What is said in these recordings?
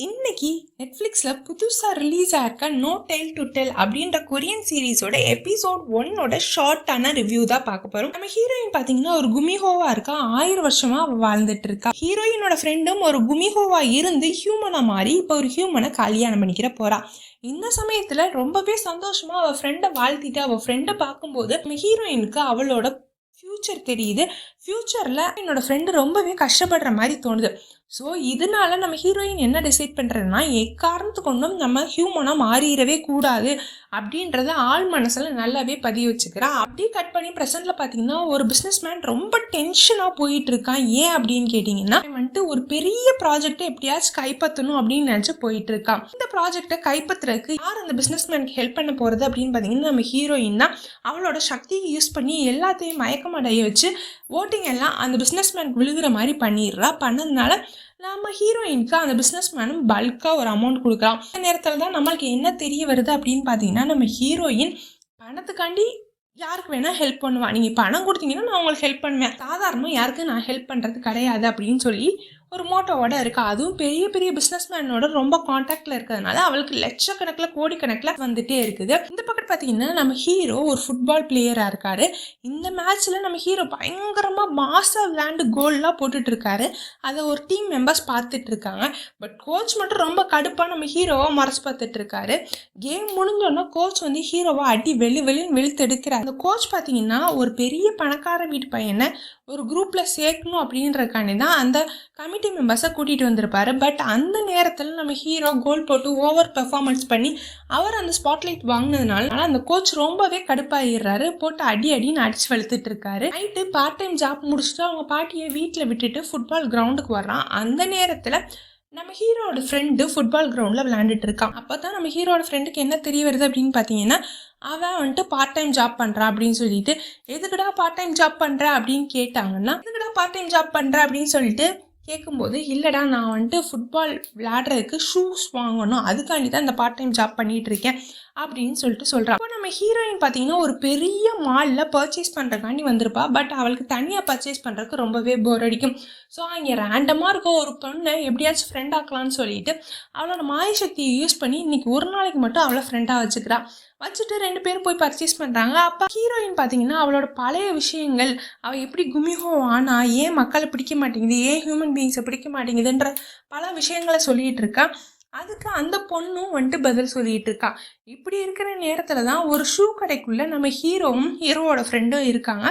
இன்னைக்கு நெட்ஃப்ளிக்ஸில் புதுசாக ரிலீஸ் ஆயிருக்க நோ டெல் டு டெல் அப்படின்ற கொரியன் சீரீஸோட எபிசோட் 1ஓட ஷார்ட்டான ரிவ்யூ தான் பார்க்க போகிறோம். நம்ம ஹீரோயின் பார்த்தீங்கன்னா ஒரு குமிஹோவா இருக்கா, 1000 வருஷமா அவள் வாழ்ந்துட்டு இருக்கா. ஹீரோயினோட ஃப்ரெண்டும் ஒரு குமிஹோவா இருந்து ஹியூமனா மாறி இப்போ ஒரு ஹியூமனை கல்யாணம் பண்ணிக்கிற போறா. இந்த சமயத்தில் ரொம்பவே சந்தோஷமா அவள் ஃப்ரெண்டை வாழ்த்திட்டு அவள் ஃப்ரெண்டை பார்க்கும்போது நம்ம ஹீரோயினுக்கு அவளோட ஃப்யூச்சர் தெரியுது. ஃப்யூச்சரில் என்னோட ஃப்ரெண்டு ரொம்பவே கஷ்டப்படுற மாதிரி தோணுது. ஸோ இதனால நம்ம ஹீரோயின் என்ன டிசைட் பண்ணுறதுனா, எக்காரணத்து கொண்டும் நம்ம ஹியூமனாக மாறிடவே கூடாது அப்படின்றத ஆள் மனசில் நல்லாவே பதிய வச்சுக்கிறா. அப்படியே கட் பண்ணி ப்ரெசென்ட்டில் பார்த்தீங்கன்னா ஒரு பிஸ்னஸ் மேன் ரொம்ப டென்ஷனாக போயிட்டு இருக்கான். ஏன் அப்படின்னு கேட்டிங்கன்னா, வந்துட்டு ஒரு பெரிய ப்ராஜெக்டை எப்படியாச்சும் கைப்பற்றணும் அப்படின்னு நினச்சி போயிட்டு இருக்கான். இந்த ப்ராஜெக்டை கைப்பற்றுறதுக்கு யார் அந்த பிஸ்னஸ் மேனுக்கு ஹெல்ப் பண்ண போகிறது அப்படின்னு பார்த்தீங்கன்னா நம்ம ஹீரோயின் தான். அவளோட சக்தியை யூஸ் பண்ணி எல்லாத்தையும் மயக்கமடைய வச்சு ஓட்டிங் எல்லாம் அந்த பிஸ்னஸ் மேனுக்கு விழுகிற மாதிரி பண்ணிடுறா. பண்ணதுனால நம்ம ஹீரோயினுக்கு அந்த பிஸ்னஸ் மேனும் பல்காக ஒரு அமௌண்ட் கொடுக்குறான். அந்த நேரத்தில் தான் நம்மளுக்கு என்ன தெரிய வருது அப்படின்னு பார்த்தீங்கன்னா, நம்ம ஹீரோயின் பணத்துக்காண்டி யாருக்கு வேணால் ஹெல்ப் பண்ணுவான். நீங்கள் பணம் கொடுத்தீங்கன்னா நான் உங்களுக்கு ஹெல்ப் பண்ணுவேன், சாதாரணமாக யாருக்கு நான் ஹெல்ப் பண்ணுறது கிடையாது அப்படின்னு சொல்லி ஒரு மோட்டோவோட இருக்கா. அதுவும் பெரிய பெரிய பிஸ்னஸ் மேனோட ரொம்ப கான்டாக்டில் இருக்கிறதுனால அவளுக்கு லட்சக்கணக்கில் கோடிக்கணக்கில் வந்துட்டே இருக்குது. இந்த பக்கம் பார்த்தீங்கன்னா நம்ம ஹீரோ ஒரு ஃபுட்பால் பிளேயராக இருக்காரு. இந்த மேட்ச்சில் நம்ம ஹீரோ பயங்கரமாக மாசாக விளையாண்டு கோல்லாம் போட்டுட்டு இருக்காரு. அதை ஒரு டீம் மெம்பர்ஸ் பார்த்துட்டு இருக்காங்க. பட் கோச் மட்டும் ரொம்ப கடுப்பாக நம்ம ஹீரோவை மறைச்சு பார்த்துட்டு இருக்காரு. கேம் முடிஞ்சோன்னா கோச் வந்து ஹீரோவை அடி வெளின்னு வெளுத்து எடுக்கிறார். அந்த கோச் பார்த்தீங்கன்னா ஒரு பெரிய பணக்கார வீட்டு பையனை ஒரு குரூப்பில் சேர்க்கணும் அப்படின்றதுக்காண்டி தான் அந்த கமிட்டி மெம்பர்ஸை கூட்டிகிட்டு வந்திருப்பாரு. பட் அந்த நேரத்தில் நம்ம ஹீரோ கோல் போட்டு ஓவர் பெர்ஃபார்மன்ஸ் பண்ணி அவர் அந்த ஸ்பாட்லைட் வாங்கினதுனால அந்த கோச் ரொம்பவே கடுப்பாயிடுறாரு. போட்டு அடின்னு அடிச்சு வெளுத்துட்டு இருக்காரு. நைட்டு பார்ட் டைம் ஜாப் முடிச்சுட்டு அவங்க பாட்டியை வீட்டில் விட்டுட்டு ஃபுட்பால் கிரவுண்டுக்கு வர்றான். அந்த நேரத்தில் நம்ம ஹீரோட ஃப்ரெண்டு ஃபுட்பால் கிரவுண்டில் விளையாண்டுட்டு இருக்கான். அப்போ தான் நம்ம ஹீரோட ஃப்ரெண்டுக்கு என்ன தெரிய வருது அப்படின்னு பார்த்தீங்கன்னா, அவன் வந்துட்டு பார்ட் டைம் ஜாப் பண்ணுறான் அப்படின்னு சொல்லிட்டு, எதுக்குடா பார்ட் டைம் ஜாப் பண்ணுற அப்படின்னு கேட்டாங்கன்னா, எதுக்குடா பார்ட் டைம் ஜாப் பண்ணுற அப்படின்னு சொல்லிட்டு கேட்கும்போது, இல்லைடா நான் வந்துட்டு ஃபுட்பால் விளையாடுறதுக்கு ஷூஸ் வாங்கணும், அதுக்காண்டி தான் இந்த பார்ட் டைம் ஜாப் பண்ணிகிட்டு இருக்கேன் அப்படின்னு சொல்லிட்டு சொல்கிறான். இப்போ நம்ம ஹீரோயின் பார்த்தீங்கன்னா ஒரு பெரிய மாலில் பர்ச்சேஸ் பண்ணுறக்காண்டி வந்திருப்பா. பட் அவளுக்கு தனியாக பர்ச்சேஸ் பண்ணுறதுக்கு ரொம்பவே போர் அடிக்கும். ஸோ அங்கே ரேண்டமாக இருக்க ஒரு பொண்ணை எப்படியாச்சும் ஃப்ரெண்ட் ஆக்கலான்னு சொல்லிட்டு அவளோட மாய சக்தியை யூஸ் பண்ணி இன்னைக்கு ஒரு நாளைக்கு மட்டும் அவளை ஃப்ரெண்டாக வச்சுட்டு 2 பேரும் போய் பர்ச்சேஸ் பண்ணுறாங்க. அப்போ ஹீரோயின் பார்த்தீங்கன்னா அவளோட பழைய விஷயங்கள், அவள் எப்படி குமிஹோ ஆனா, ஏன் மக்களை பிடிக்க மாட்டேங்குது, ஏன் ஹியூமன் பீயிங்ஸை பிடிக்க மாட்டேங்குதுன்ற பல விஷயங்களை சொல்லிகிட்டு இருக்கா. அதுக்கு அந்த பொண்ணும் வந்துட்டு பதில் சொல்லிட்டு இருக்கா. இப்படி இருக்கிற நேரத்தில் தான் ஒரு ஷூ கடைக்குள்ளே நம்ம ஹீரோவும் ஹீரோவோட ஃப்ரெண்டும் இருக்காங்க.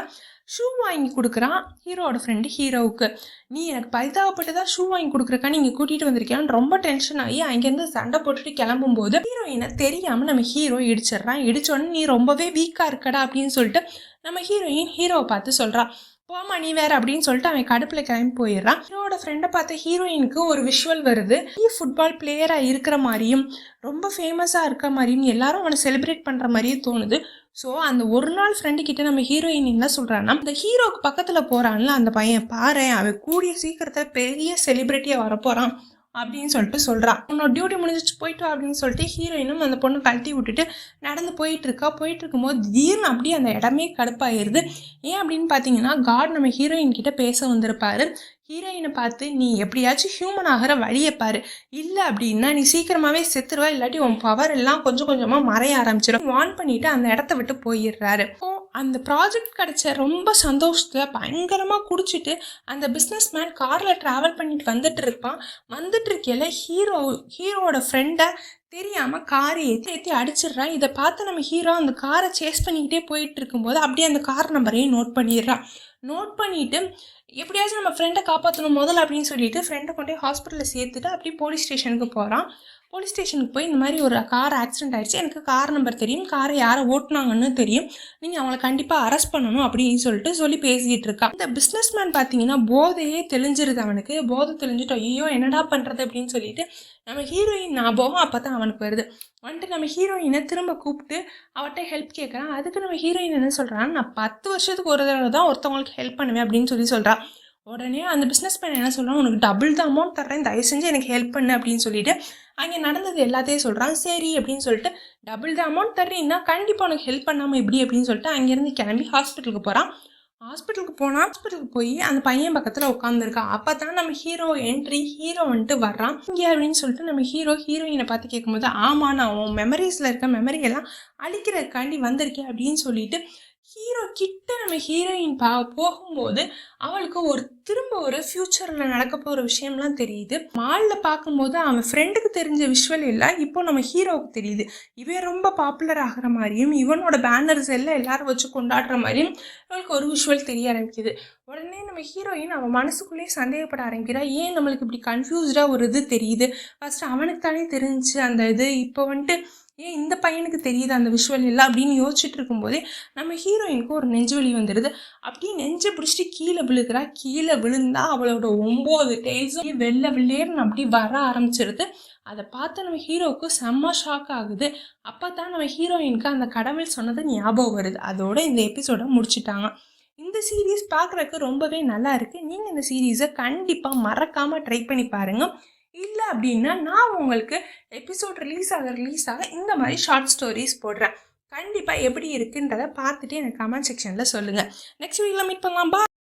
ஷூ வாங்கி கொடுக்குறான் ஹீரோவோட ஃப்ரெண்டு ஹீரோவுக்கு. நீ எனக்கு பரிதாபப்பட்டு தான் ஷூ வாங்கி கொடுக்குறக்கா நீங்கள் கூட்டிகிட்டு வந்திருக்கியான்னு ரொம்ப டென்ஷன் ஆகி அங்கேருந்து சண்டை போட்டுட்டு கிளம்பும்போது ஹீரோயினை தெரியாமல் நம்ம ஹீரோ இடிச்சிட்றான். இடிச்சோடனே நீ ரொம்பவே வீக்காக இருக்கடா அப்படின்னு சொல்லிட்டு நம்ம ஹீரோயின் ஹீரோவை பார்த்து சொல்கிறா. போமா நீ வேற அப்படின்னு சொல்லிட்டு அவன் கடுப்பில் கிளம்பி போயிடுறான். ஹீரோட ஃப்ரெண்டை பார்த்து ஹீரோயினுக்கு ஒரு விஷுவல் வருது. ஃபுட்பால் பிளேயராக இருக்கிற மாதிரியும் ரொம்ப ஃபேமஸாக இருக்கிற மாதிரியும் எல்லாரும் அவனை செலிப்ரேட் பண்ணுற மாதிரியே தோணுது. ஸோ அந்த ஒரு நாள் ஃப்ரெண்டு கிட்ட நம்ம ஹீரோயின் என்ன சொல்கிறான்னா, அந்த ஹீரோக்கு பக்கத்தில் போகிறான்ல அந்த பையன், பாரு அவன் கூடிய சீக்கிரத்தில் பெரிய செலிப்ரிட்டியாக வரப்போகிறான் அப்படின்னு சொல்லிட்டு சொல்கிறான். உன்னோட டியூட்டி முடிஞ்சிச்சு போயிட்டு அப்படின்னு சொல்லிட்டு ஹீரோயினும் அந்த பொண்ணை கழட்டி விட்டுட்டு நடந்து போயிட்டு இருக்கும்போது திடீர்னு அப்படியே அந்த இடமே கடுப்பாயிருது. ஏன் அப்படின்னு பார்த்தீங்கன்னா, காட் நம்ம ஹீரோயின் கிட்ட பேச வந்திருப்பாரு. ஹீரோயினை பார்த்து நீ எப்படியாச்சும் ஹியூமன் ஆகிற வழியை பாரு, இல்லை அப்படின்னா நீ சீக்கிரமாகவே செத்துருவா, இல்லாட்டி உன் பவர் எல்லாம் கொஞ்சம் கொஞ்சமாக மறைய ஆரம்பிச்சிடும் வான் பண்ணிட்டு அந்த இடத்த விட்டு போயிடுறாரு. அந்த ப்ராஜெக்ட் கிடைச்ச ரொம்ப சந்தோஷத்தில் பயங்கரமாக குடிச்சிட்டு அந்த பிஸ்னஸ் மேன் காரில் ட்ராவல் பண்ணிட்டு வந்துட்டு இருக்கையில ஹீரோவோட ஃப்ரெண்டை தெரியாமல் காரை ஏற்றி அடிச்சிடுறான். இதை பார்த்து நம்ம ஹீரோ அந்த காரை சேஸ் பண்ணிக்கிட்டே போயிட்டு இருக்கும்போது அப்படியே அந்த கார் நம்பரையும் நோட் பண்ணிட்டு எப்படியாச்சும் நம்ம ஃப்ரெண்டை காப்பாற்றணும் முதல்ல அப்படின்னு சொல்லிட்டு ஃப்ரெண்டை கொண்டு போய் ஹாஸ்பிட்டலில் சேர்த்துட்டு அப்படியே போலீஸ் ஸ்டேஷனுக்கு போகிறான். போலீஸ் ஸ்டேஷனுக்கு போய் இந்த மாதிரி ஒரு கார் ஆக்சிடென்ட் ஆகிடுச்சு, எனக்கு கார் நம்பர் தெரியும், காரை யாரை ஓட்டினாங்கன்னு தெரியும், நீங்கள் அவங்கள கண்டிப்பாக அரெஸ்ட் பண்ணணும் அப்படின்னு சொல்லி பேசிக்கிட்டு இருக்கான். இந்த பிஸ்னஸ் மேன் பார்த்தீங்கன்னா போதையே தெளிஞ்சிருது அவனுக்கு. போதை தெளிஞ்சிட்டு ஐயோ என்னடா பண்ணுறது அப்படின்னு சொல்லிட்டு நம்ம ஹீரோயின் ஞாபகம் அப்போ தான் அவனுக்கு வருது. வந்துட்டு நம்ம ஹீரோயினை திரும்ப கூப்பிட்டு அவர்கிட்ட ஹெல்ப் கேட்குறான். அதுக்கு நம்ம ஹீரோயின் என்ன சொல்கிறான், நான் 10 வருஷத்துக்கு ஒரு தடவை தான் ஒருத்தவங்களுக்கு ஹெல்ப் பண்ணுவேன் அப்படின்னு சொல்கிறான். உடனே அந்த பிஸ்னஸ் மேன் என்ன சொல்கிறான், உனக்கு டபுள் த அமௌண்ட் தர்றேன், தயவு செஞ்சு எனக்கு ஹெல்ப் பண்ணு அப்படின்னு சொல்லிட்டு அங்கே நடந்தது எல்லாத்தையும் சொல்கிறான். சரி அப்படின்னு சொல்லிட்டு டபுள் த அமௌண்ட் தர்றீங்கன்னா கண்டிப்பாக உனக்கு ஹெல்ப் பண்ணாமல் எப்படி அப்படின்னு சொல்லிட்டு அங்கேருந்து கிளம்பி ஹாஸ்பிட்டலுக்கு போகிறான். ஹாஸ்பிட்டலுக்கு போய் அந்த பையன் பக்கத்தில் உட்காந்துருக்கா. அப்போ தான் நம்ம ஹீரோ என்ட்ரி. ஹீரோ வந்துட்டு வர்றான் இங்கே அப்படின்னு சொல்லிட்டு நம்ம ஹீரோயினை பார்த்து கேட்கும்போது, ஆமாம் நான் உன் மெமரிஸில் இருக்க மெமரியெல்லாம் அழிக்கிறதுக்காண்டி வந்திருக்கேன் அப்படின்னு சொல்லிட்டு ஹீரோ கிட்ட நம்ம ஹீரோயின் போகும்போது அவளுக்கு திரும்ப ஒரு ஃப்யூச்சரில் நடக்க போகிற விஷயம்லாம் தெரியுது. மாலில் பார்க்கும்போது அவன் ஃப்ரெண்டுக்கு தெரிஞ்ச விஷுவல் எல்லாம் இப்போ நம்ம ஹீரோவுக்கு தெரியுது. இவன் ரொம்ப பாப்புலர் ஆகிற மாதிரியும் இவனோட பேனர்ஸ் எல்லாம் எல்லாரும் வச்சு கொண்டாடுற மாதிரியும் அவளுக்கு ஒரு விஷுவல் தெரிய ஆரம்பிக்குது. உடனே நம்ம ஹீரோயின் அவன் மனசுக்குள்ளேயே சந்தேகப்பட ஆரம்பிக்கிறா. ஏன் நம்மளுக்கு இப்படி கன்ஃபியூஸ்டாக ஒரு இது தெரியுது, ஃபஸ்ட்டு அவனுக்கு தானே தெரிஞ்சு அந்த இது, இப்போ வந்துட்டு ஏன் இந்த பையனுக்கு தெரியுது அந்த விஷுவல் எல்லாம் அப்படின்னு யோசிச்சுட்டு இருக்கும்போதே நம்ம ஹீரோயினுக்கு ஒரு நெஞ்சு வலி வந்துடுது. அப்படியே நெஞ்சை பிடிச்சிட்டு கீழே விழுகிறா. கீழே விழுந்தா அவளோட 9 டெய்ல்ஸும் வெள்ளையர்னு அப்படி வர ஆரம்பிச்சிருது. அதை பார்த்து நம்ம ஹீரோவுக்கு செம்ம ஷாக் ஆகுது. அப்போ தான் நம்ம ஹீரோயினுக்கு அந்த கடவுள் சொன்னது ஞாபகம் வருது. அதோட இந்த எபிசோடை முடிச்சுட்டாங்க. இந்த சீரீஸ் பார்க்குறதுக்கு ரொம்பவே நல்லா இருக்குது. நீங்கள் இந்த சீரீஸை கண்டிப்பாக மறக்காமல் ட்ரை பண்ணி பாருங்கள். இல்லை அப்படின்னா நான் உங்களுக்கு எபிசோட் ரிலீஸ் ஆக இந்த மாதிரி ஷார்ட் ஸ்டோரிஸ் போடுறேன். கண்டிப்பாக எப்படி இருக்குன்றதை பார்த்துட்டு எனக்கு கமெண்ட் செக்ஷனில் சொல்லுங்கள். நெக்ஸ்ட் வீக்கில் மீட் பண்ணலாம். பா.